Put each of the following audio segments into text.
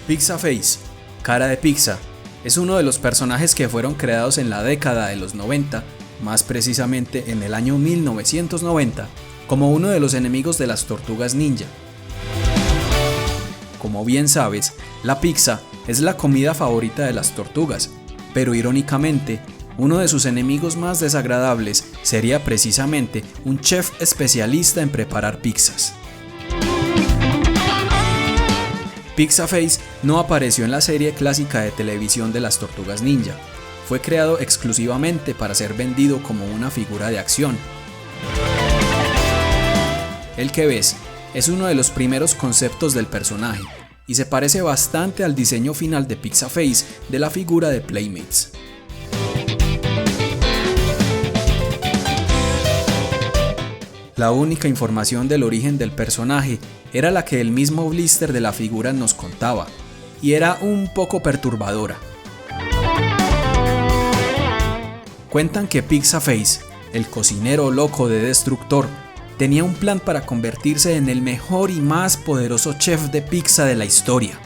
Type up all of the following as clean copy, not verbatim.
Pizzaface, cara de pizza, es uno de los personajes que fueron creados en la década de los 90, más precisamente en el año 1990, como uno de los enemigos de las Tortugas Ninja. Como bien sabes, la pizza es la comida favorita de las tortugas, pero irónicamente, uno de sus enemigos más desagradables sería precisamente un chef especialista en preparar pizzas. Pizzaface no apareció en la serie clásica de televisión de las Tortugas Ninja. Fue creado exclusivamente para ser vendido como una figura de acción. El que ves es uno de los primeros conceptos del personaje y se parece bastante al diseño final de Pizzaface de la figura de Playmates. La única información del origen del personaje era la que el mismo blister de la figura nos contaba, y era un poco perturbadora. Cuentan que Pizzaface, el cocinero loco de Destructor, tenía un plan para convertirse en el mejor y más poderoso chef de pizza de la historia.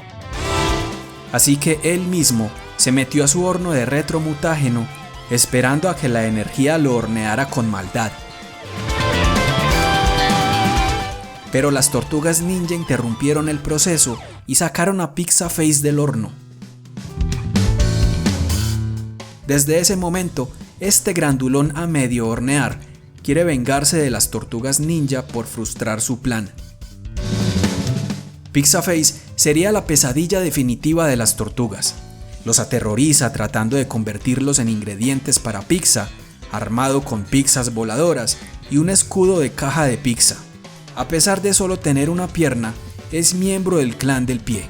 Así que él mismo se metió a su horno de retromutágeno, esperando a que la energía lo horneara con maldad. Pero las Tortugas Ninja interrumpieron el proceso y sacaron a Pizzaface del horno. Desde ese momento, este grandulón a medio hornear quiere vengarse de las Tortugas Ninja por frustrar su plan. Pizzaface sería la pesadilla definitiva de las tortugas. Los aterroriza tratando de convertirlos en ingredientes para pizza, armado con pizzas voladoras y un escudo de caja de pizza. A pesar de solo tener una pierna, es miembro del clan del pie.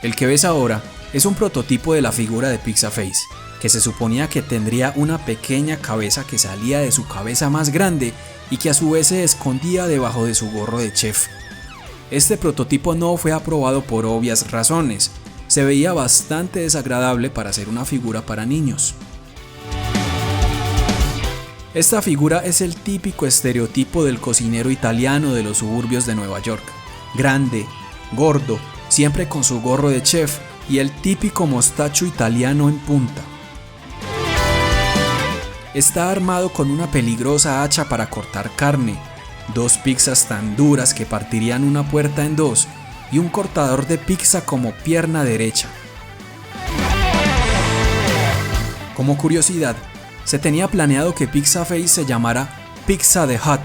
El que ves ahora es un prototipo de la figura de Pizzaface, que se suponía que tendría una pequeña cabeza que salía de su cabeza más grande y que a su vez se escondía debajo de su gorro de chef. Este prototipo no fue aprobado por obvias razones, se veía bastante desagradable para ser una figura para niños. Esta figura es el típico estereotipo del cocinero italiano de los suburbios de Nueva York. Grande, gordo, siempre con su gorro de chef y el típico mostacho italiano en punta. Está armado con una peligrosa hacha para cortar carne, 2 pizzas tan duras que partirían una puerta en 2 y un cortador de pizza como pierna derecha. Como curiosidad, se tenía planeado que Pizzaface se llamara Pizza the Hutt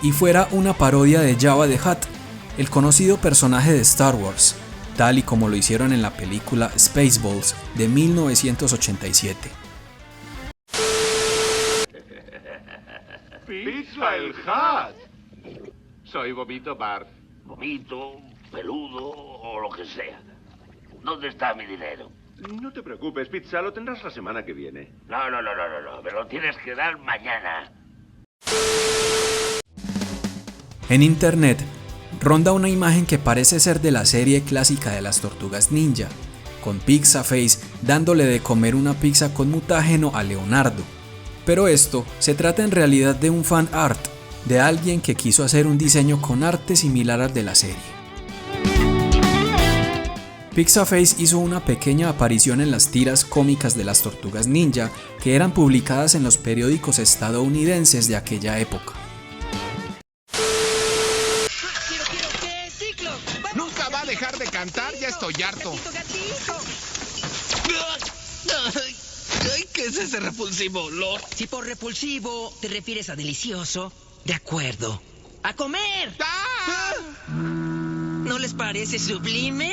y fuera una parodia de Jabba the Hutt, el conocido personaje de Star Wars, tal y como lo hicieron en la película Spaceballs de 1987. ¡Pizza el Hutt! Soy Bobito Barf. Bobito, peludo o lo que sea. ¿Dónde está mi dinero? No te preocupes, Pizza, lo tendrás la semana que viene. No, me lo tienes que dar mañana. En internet ronda una imagen que parece ser de la serie clásica de las Tortugas Ninja, con Pizzaface dándole de comer una pizza con mutágeno a Leonardo. Pero esto se trata en realidad de un fan art, de alguien que quiso hacer un diseño con arte similar al de la serie. Pizzaface hizo una pequeña aparición en las tiras cómicas de las Tortugas Ninja que eran publicadas en los periódicos estadounidenses de aquella época. Nunca va a dejar de cantar, ya estoy harto. Ay, ¿qué es ese repulsivo olor? Si por repulsivo te refieres a delicioso, de acuerdo. ¡A comer! ¡Ah! ¿No les parece sublime?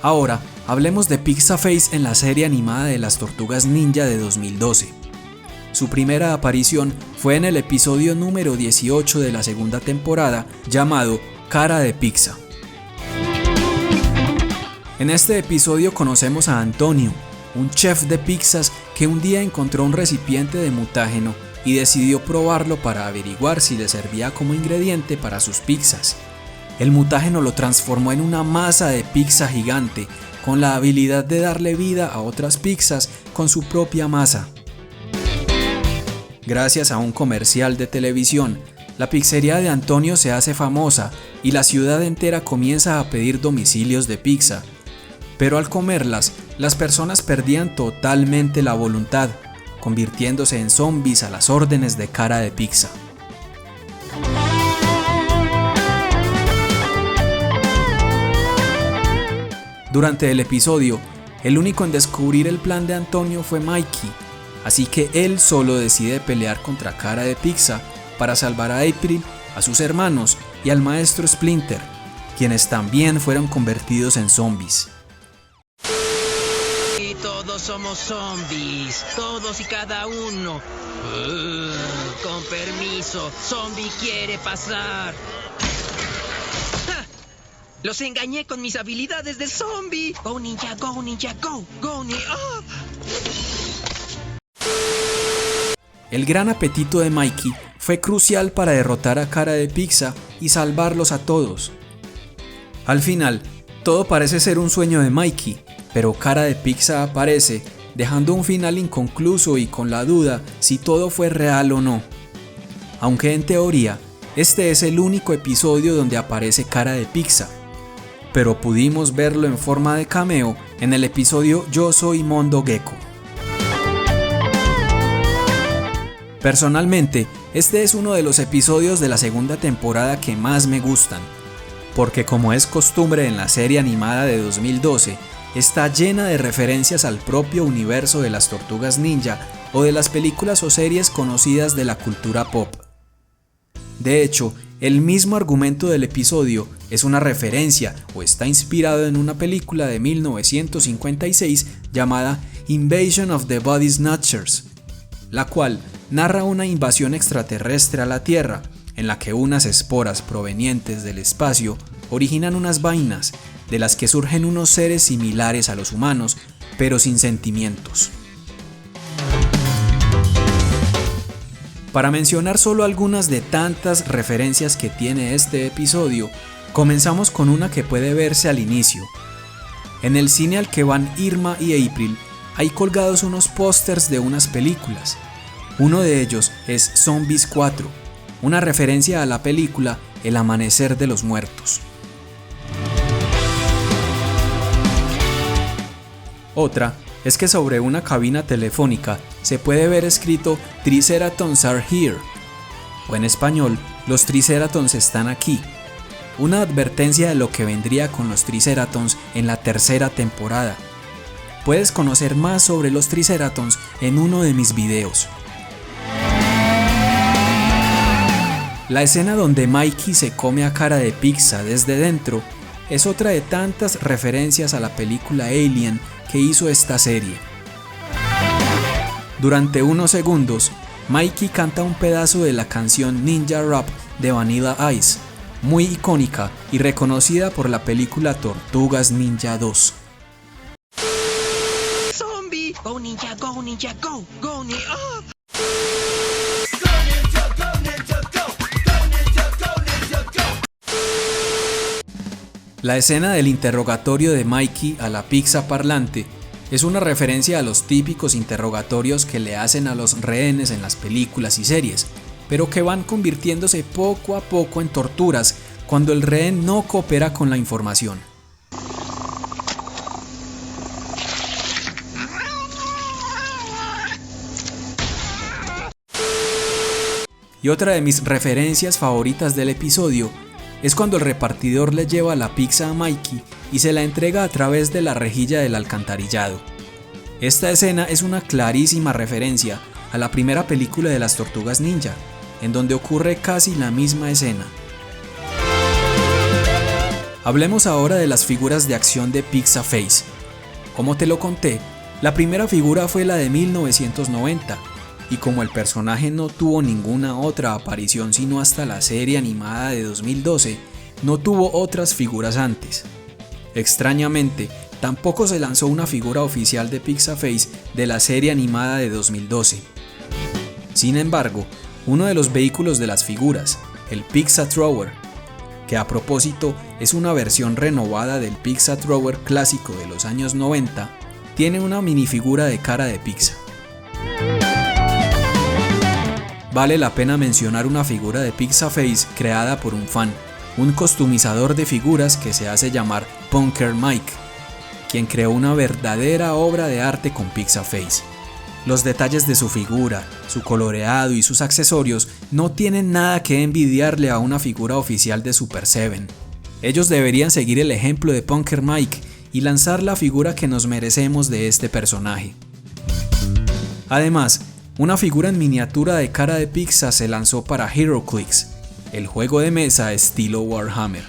Ahora, hablemos de Pizzaface en la serie animada de las Tortugas Ninja de 2012. Su primera aparición fue en el episodio número 18 de la segunda temporada, llamado Cara de Pizza. En este episodio conocemos a Antonio, un chef de pizzas que un día encontró un recipiente de mutágeno y decidió probarlo para averiguar si le servía como ingrediente para sus pizzas. El mutágeno lo transformó en una masa de pizza gigante, con la habilidad de darle vida a otras pizzas con su propia masa. Gracias a un comercial de televisión, la pizzería de Antonio se hace famosa y la ciudad entera comienza a pedir domicilios de pizza. Pero al comerlas, las personas perdían totalmente la voluntad, convirtiéndose en zombies a las órdenes de Cara de Pizza. Durante el episodio, el único en descubrir el plan de Antonio fue Mikey, así que él solo decide pelear contra Cara de Pizza para salvar a April, a sus hermanos y al maestro Splinter, quienes también fueron convertidos en zombies. Y todos somos zombies, todos y cada uno. Con permiso, zombie quiere pasar. ¡Ja! Los engañé con mis habilidades de zombie. Go ninja, go ninja, go, go ninja. ¡Oh! El gran apetito de Mikey fue crucial para derrotar a Cara de Pizza y salvarlos a todos. Al final, todo parece ser un sueño de Mikey, pero Cara de Pizza aparece, dejando un final inconcluso y con la duda si todo fue real o no. Aunque en teoría, este es el único episodio donde aparece Cara de Pizza, pero pudimos verlo en forma de cameo en el episodio Yo Soy Mondo Gecko. Personalmente, este es uno de los episodios de la segunda temporada que más me gustan, porque como es costumbre en la serie animada de 2012, está llena de referencias al propio universo de las Tortugas Ninja o de las películas o series conocidas de la cultura pop. De hecho, el mismo argumento del episodio es una referencia o está inspirado en una película de 1956 llamada Invasion of the Body Snatchers, la cual narra una invasión extraterrestre a la Tierra, en la que unas esporas provenientes del espacio originan unas vainas, de las que surgen unos seres similares a los humanos, pero sin sentimientos. Para mencionar solo algunas de tantas referencias que tiene este episodio, comenzamos con una que puede verse al inicio. En el cine al que van Irma y April, hay colgados unos pósters de unas películas. Uno de ellos es Zombies 4, una referencia a la película El Amanecer de los Muertos. Otra es que sobre una cabina telefónica se puede ver escrito Triceratons are here, o en español, los Triceratons están aquí, una advertencia de lo que vendría con los Triceratons en la tercera temporada. Puedes conocer más sobre los Triceratons en uno de mis videos. La escena donde Mikey se come a Cara de Pizza desde dentro es otra de tantas referencias a la película Alien que hizo esta serie. Durante unos segundos, Mikey canta un pedazo de la canción Ninja Rap de Vanilla Ice, muy icónica y reconocida por la película Tortugas Ninja 2. Zombie, go ninja, go ninja, go, go ninja. ¡Oh! La escena del interrogatorio de Mikey a la pizza parlante es una referencia a los típicos interrogatorios que le hacen a los rehenes en las películas y series, pero que van convirtiéndose poco a poco en torturas cuando el rehén no coopera con la información. Y otra de mis referencias favoritas del episodio es cuando el repartidor le lleva la pizza a Mikey y se la entrega a través de la rejilla del alcantarillado. Esta escena es una clarísima referencia a la primera película de las Tortugas Ninja, en donde ocurre casi la misma escena. Hablemos ahora de las figuras de acción de Pizza-Face. Como te lo conté, la primera figura fue la de 1990, y como el personaje no tuvo ninguna otra aparición sino hasta la serie animada de 2012, no tuvo otras figuras antes. Extrañamente, tampoco se lanzó una figura oficial de Pizza-Face de la serie animada de 2012. Sin embargo, uno de los vehículos de las figuras, el Pizza Thrower, que a propósito es una versión renovada del Pizza Thrower clásico de los años 90, tiene una minifigura de Cara de Pizza. vale la pena mencionar una figura de Pixaface creada por un fan, un customizador de figuras que se hace llamar Punker Mike, quien creó una verdadera obra de arte con Pixaface. Los detalles de su figura, su coloreado y sus accesorios no tienen nada que envidiarle a una figura oficial de Super 7. Ellos deberían seguir el ejemplo de Punker Mike y lanzar la figura que nos merecemos de este personaje. Además, una figura en miniatura de cara de Pixa se lanzó para HeroClix, el juego de mesa estilo Warhammer.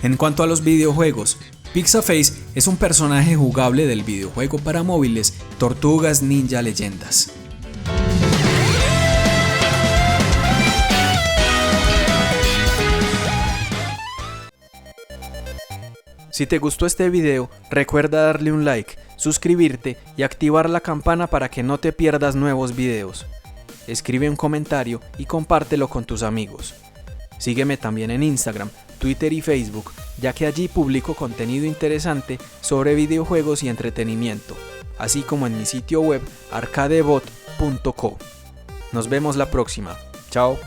En cuanto a los videojuegos, Pixaface es un personaje jugable del videojuego para móviles Tortugas Ninja Leyendas. Si te gustó este video, recuerda darle un like, suscribirte y activar la campana para que no te pierdas nuevos videos. Escribe un comentario y compártelo con tus amigos. Sígueme también en Instagram, Twitter y Facebook, ya que allí publico contenido interesante sobre videojuegos y entretenimiento, así como en mi sitio web arcadebot.co. Nos vemos la próxima. Chao.